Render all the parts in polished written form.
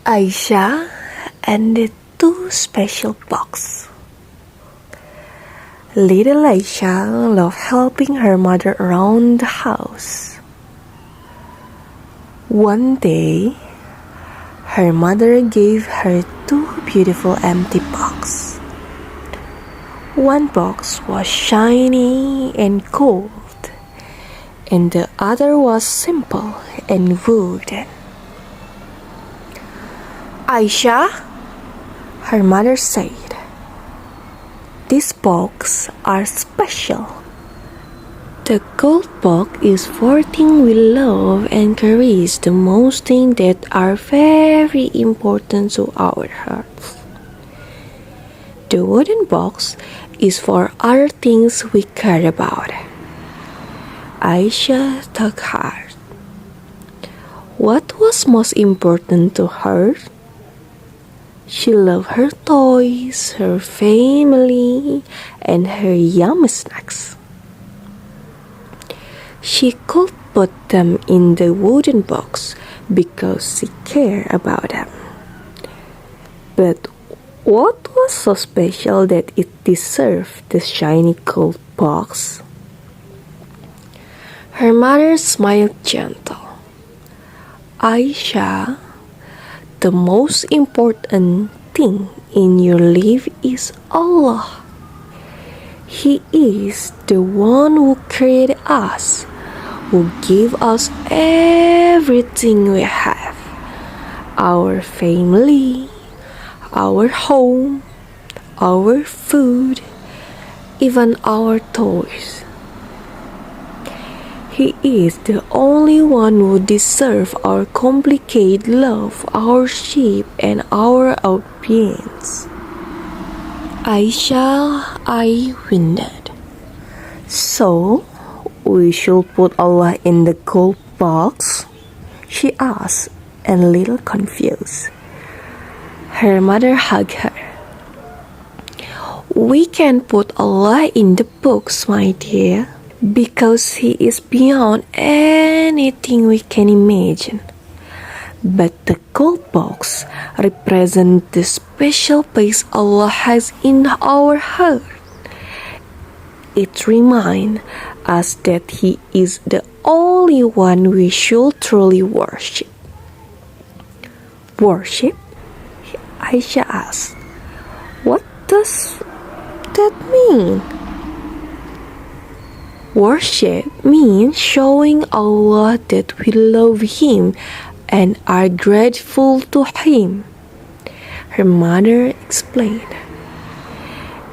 Aisha and the two special box. Little Aisha loved helping her mother around the house. One day, her mother gave her two beautiful empty boxes. One box was shiny and gold, and the other was simple and wooden. Aisha, her mother said, these boxes are special. The gold box is for things we love and cherish, the most things that are very important to our hearts. The wooden box is for other things we care about. Aisha thought hard. What was most important to her? She loved her toys, her family, and her yummy snacks. She could put them in the wooden box because she cared about them. But what was so special that it deserved the shiny gold box? Her mother smiled gentle. Aisha, the most important thing in your life is Allah. He is the one who created us, who gave us everything we have. Our family, our home, our food, even our toys. He is the only one who deserves our complicated love, our sheep, and our obedience. Aisha, I wondered. So, we should put Allah in the gold box? She asked, a little confused. Her mother hugged her. We can put Allah in the box, my dear, because He is beyond anything we can imagine. But the gold box represents the special place Allah has in our heart. It reminds us that He is the only one we should truly worship. Worship? Aisha asked. What does that mean? Worship means showing Allah that we love Him and are grateful to Him. Her mother explained.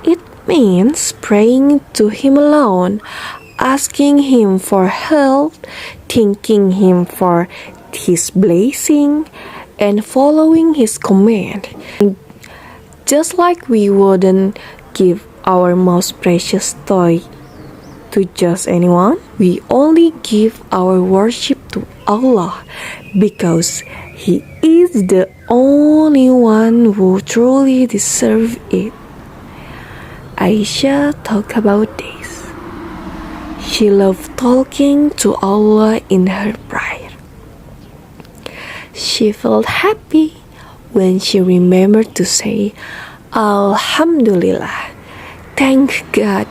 It means praying to Him alone, asking Him for help, thanking Him for His blessing, and following His command. Just like we wouldn't give our most precious toy to just anyone, we only give our worship to Allah because He is the only one who truly deserves it. Aisha talked about this. She loved talking to Allah in her prayer. She felt happy when she remembered to say, Alhamdulillah, thank God.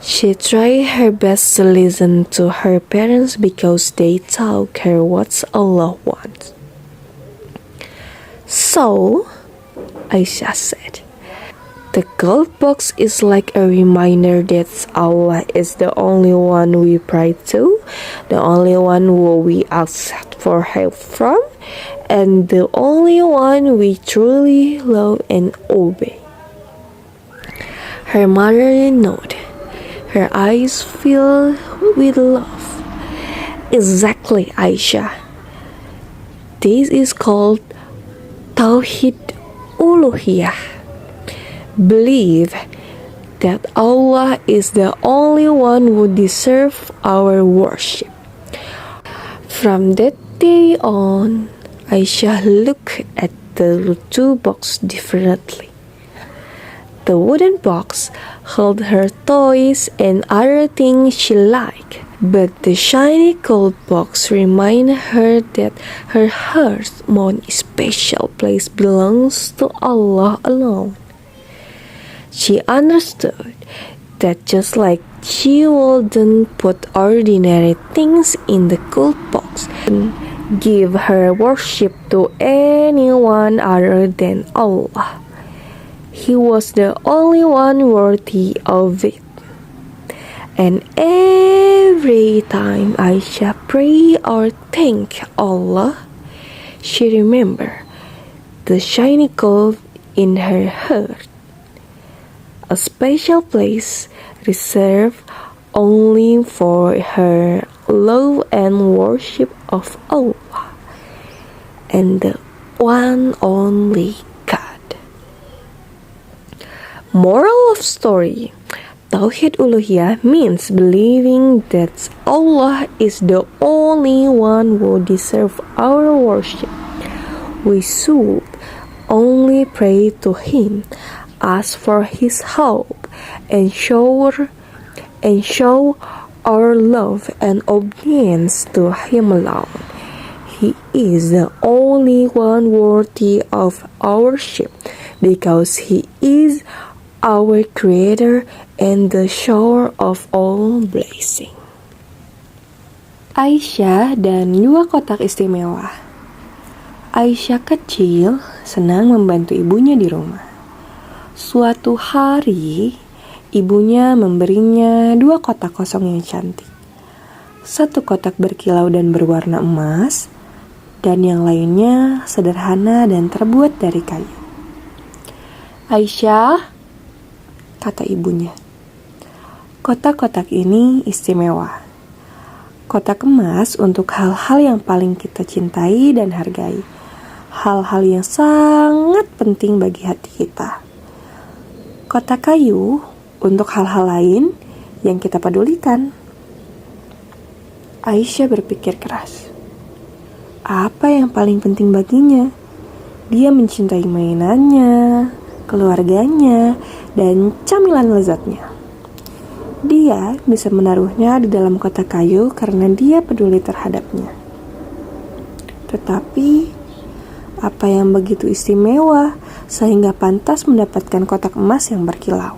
She tried her best to listen to her parents because they taught her what Allah wants. So, Aisha said, the gold box is like a reminder that Allah is the only one we pray to, the only one who we ask for help from, and the only one we truly love and obey. Her mother nodded. Her eyes filled with love. Exactly, Aisha. This is called Tawhid Uluhiyah. Believe that Allah is the only one who deserves our worship. From that day on, Aisha looked at the two boxes differently. The wooden box held her toys and other things she liked. But the shiny gold box reminded her that her heart's most special place belongs to Allah alone. She understood that just like she wouldn't put ordinary things in the gold box and give her worship to anyone other than Allah, He was the only one worthy of it. And every time Aisyah pray or thank Allah, she remembered the shiny gold in her heart, a special place reserved only for her love and worship of Allah and the one only God. Moral of story: Tauhid Uluhiyah means believing that Allah is the only one who deserves our worship. We should only pray to Him, ask for His help, and show our love and obedience to Him alone. He is the only one worthy of our worship because He is our Creator and the shower of all blessing. Aisyah dan 2 kotak istimewa. Aisyah kecil senang membantu ibunya di rumah. Suatu hari, ibunya memberinya 2 kotak kosong yang cantik. 1 kotak berkilau dan berwarna emas, dan yang lainnya sederhana dan terbuat dari kayu. Aisyah, kata ibunya, kotak-kotak ini istimewa. Kotak emas untuk hal-hal yang paling kita cintai dan hargai. Hal-hal yang sangat penting bagi hati kita. Kotak kayu untuk hal-hal lain yang kita pedulikan. Aisyah berpikir keras. Apa yang paling penting baginya? Dia mencintai mainannya, keluarganya, dan camilan lezatnya. Dia bisa menaruhnya di dalam kotak kayu karena dia peduli terhadapnya. Tetapi, apa yang begitu istimewa sehingga pantas mendapatkan kotak emas yang berkilau?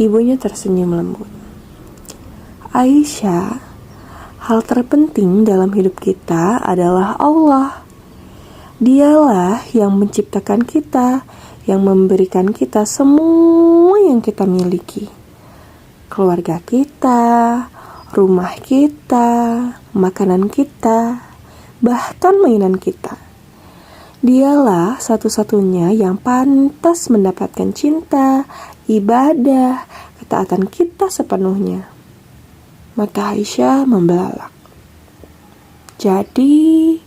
Ibunya tersenyum lembut. Aisyah, hal terpenting dalam hidup kita adalah Allah. Dialah yang menciptakan kita, yang memberikan kita semua yang kita miliki. Keluarga kita, rumah kita, makanan kita, bahkan mainan kita. Dialah satu-satunya yang pantas mendapatkan cinta, ibadah, ketaatan kita sepenuhnya. Mata Aisyah membelalak. Jadi,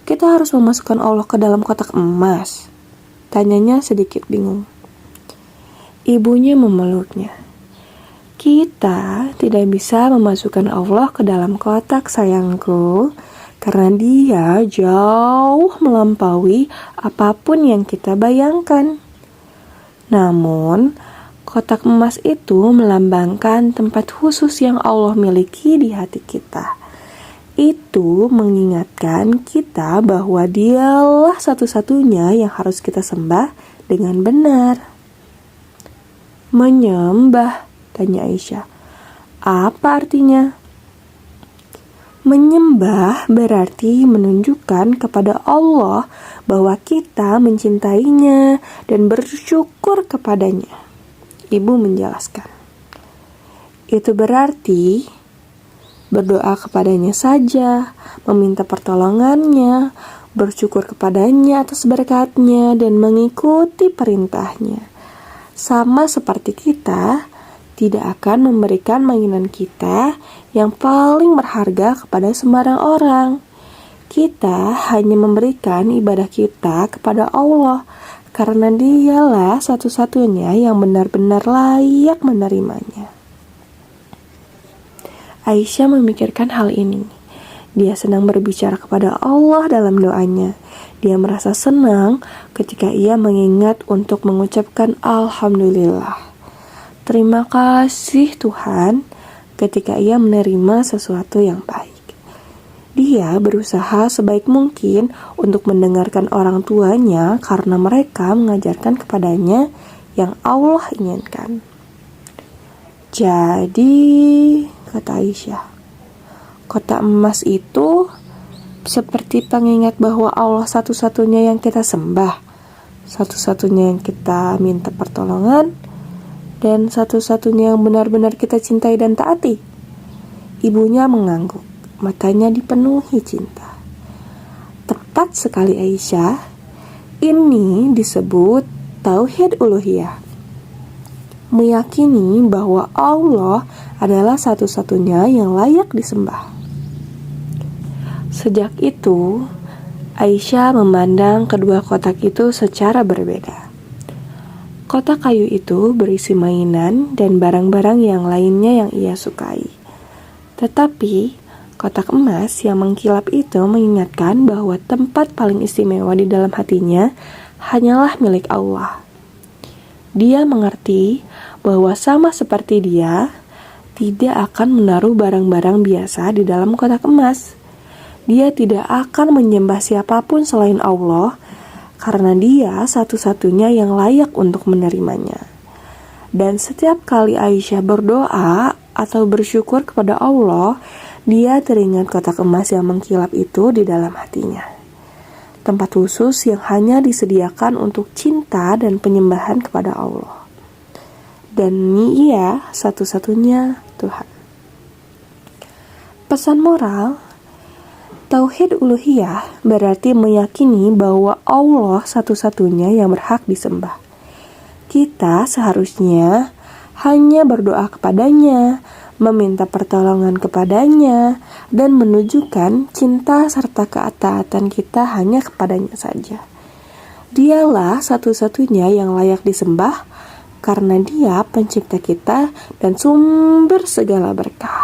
kita harus memasukkan Allah ke dalam kotak emas? Tanyanya sedikit bingung. Ibunya memeluknya. Kita tidak bisa memasukkan Allah ke dalam kotak, sayangku, karena Dia jauh melampaui apapun yang kita bayangkan. Namun, kotak emas itu melambangkan tempat khusus yang Allah miliki di hati kita. Itu mengingatkan kita bahwa Dialah satu-satunya yang harus kita sembah dengan benar. Menyembah, tanya Aisyah. Apa artinya? Menyembah berarti menunjukkan kepada Allah bahwa kita mencintainya dan bersyukur kepadanya. Ibu menjelaskan. Itu berarti berdoa kepadanya saja, meminta pertolongannya, bersyukur kepadanya atas berkatnya, dan mengikuti perintahnya. Sama seperti kita tidak akan memberikan mainan kita yang paling berharga kepada sembarang orang. Kita hanya memberikan ibadah kita kepada Allah, karena Dialah satu-satunya yang benar-benar layak menerimanya. Aisyah memikirkan hal ini. Dia senang berbicara kepada Allah dalam doanya. Dia merasa senang ketika ia mengingat untuk mengucapkan Alhamdulillah. Terima kasih Tuhan, ketika ia menerima sesuatu yang baik. Dia berusaha sebaik mungkin untuk mendengarkan orang tuanya karena mereka mengajarkan kepadanya yang Allah inginkan. Jadi, kata Aisyah, kotak emas itu seperti pengingat bahwa Allah satu-satunya yang kita sembah, satu-satunya yang kita minta pertolongan, dan satu-satunya yang benar-benar kita cintai dan taati. Ibunya mengangguk, matanya dipenuhi cinta. Tepat sekali Aisyah, ini disebut tauhid uluhiyah. Meyakini bahwa Allah adalah satu-satunya yang layak disembah. Sejak itu, Aisyah memandang kedua kotak itu secara berbeda. Kotak kayu itu berisi mainan dan barang-barang yang lainnya yang ia sukai. Tetapi, kotak emas yang mengkilap itu mengingatkan bahwa tempat paling istimewa di dalam hatinya hanyalah milik Allah. Dia mengerti bahwa sama seperti dia, tidak akan menaruh barang-barang biasa di dalam kotak emas. Dia tidak akan menyembah siapapun selain Allah, karena dia satu-satunya yang layak untuk menerimanya. Dan setiap kali Aisyah berdoa atau bersyukur kepada Allah, dia teringat kotak emas yang mengkilap itu di dalam hatinya. Tempat khusus yang hanya disediakan untuk cinta dan penyembahan kepada Allah. Dan Ia satu-satunya Tuhan. Pesan moral, tauhid uluhiyah berarti meyakini bahwa Allah satu-satunya yang berhak disembah. Kita seharusnya hanya berdoa kepadanya, meminta pertolongan kepadanya, dan menunjukkan cinta serta ketaatan kita hanya kepadanya saja. Dialah satu-satunya yang layak disembah, karena Dia pencipta kita dan sumber segala berkah.